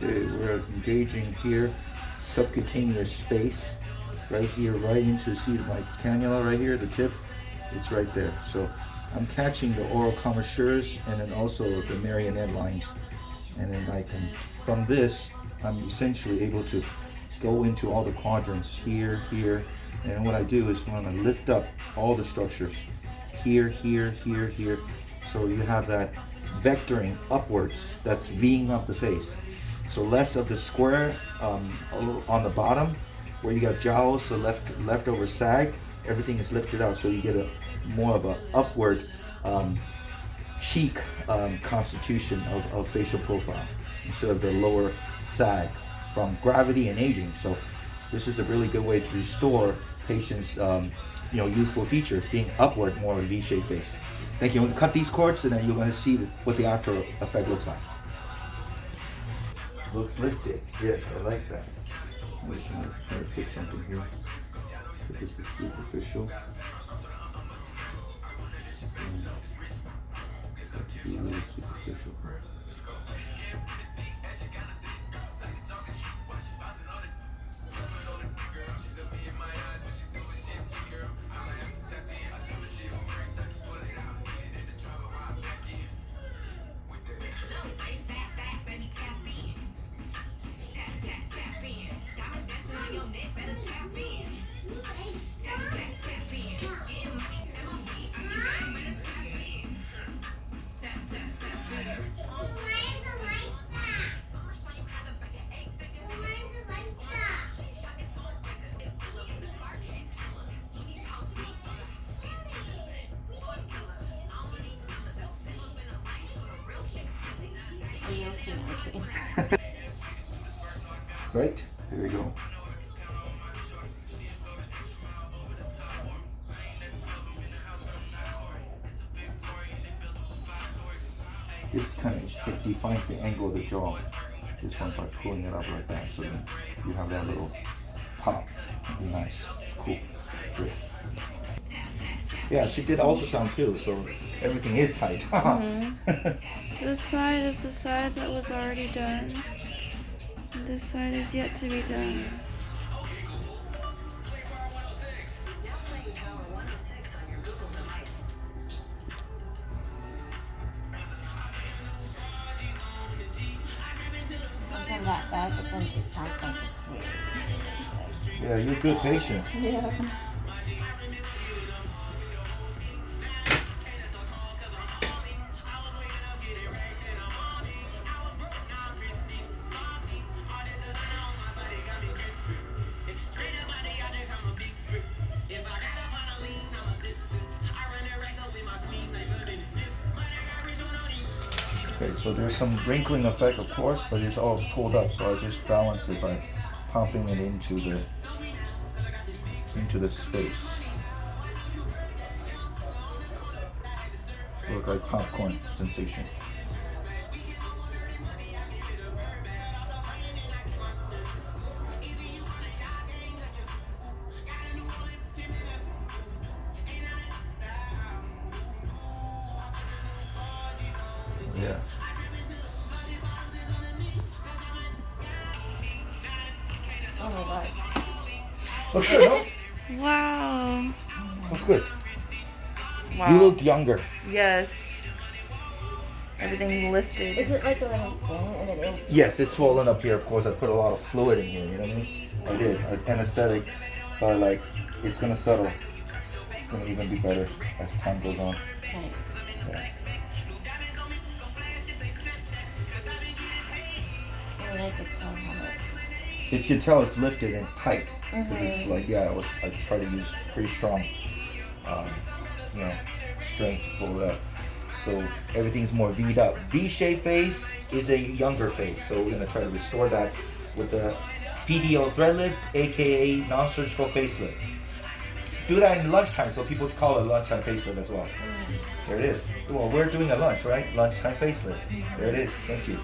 we're engaging here, subcutaneous space, right here, right into, see my cannula right here, the tip, it's right there. So I'm catching the oral commissures and then also the marionette lines. And then I can, from this, I'm essentially able to go into all the quadrants here, here. And what I do is when I lift up all the structures, here, here, here, here. So you have that vectoring upwards, that's Ving up the face. So less of the square on the bottom, where you got jowls, so leftover sag, everything is lifted out. So you get a more of a upward cheek constitution of facial profile instead of the lower sag from gravity and aging. So this is a really good way to restore patients' youthful features, being upward, more of a V-shaped face. Thank you. I'm going to cut these cords and then you're going to see what the after effect looks like. Looks lifted. Yes, I like that. I'm just going to try to pick something here. This is superficial. Really superficial. Right, there you go. This kind of defines the angle of the jaw. This one by pulling it up like that, so then you have that little pop. Nice, cool, good. Yeah, she did ultrasound too, so everything is tight. This side is the side that was already done. This side is yet to be done. Isn't that bad, but then it sounds like it's really Yeah, you're a good patient. Yeah. Okay, so there's some wrinkling effect, of course, but it's all pulled up, so I just balance it by pumping it into the space. Look like popcorn sensation. Yeah. Oh my god. Looks good, huh? Wow. Looks good. Wow. You look younger. Yes. Everything lifted. Is it like a little swollen and it is? Yes, it's swollen up here. Of course, I put a lot of fluid in here. You know what I mean? I did. Anesthetic, but like it's gonna settle. It's gonna even be better as time goes on. Right. Yeah. I mean, I could tell how much. You can tell it's lifted and it's tight. 'Cause it's like, yeah, I try to use pretty strong, strength to pull it up. So everything's more V'd up. V-shaped face is a younger face. So we're gonna try to restore that with the PDO Threadlift, aka non-surgical facelift. Do that in lunchtime, so people call it lunchtime facelift as well. There it is. Well, we're doing a lunch, right? Lunchtime facelift. There it is. Thank you.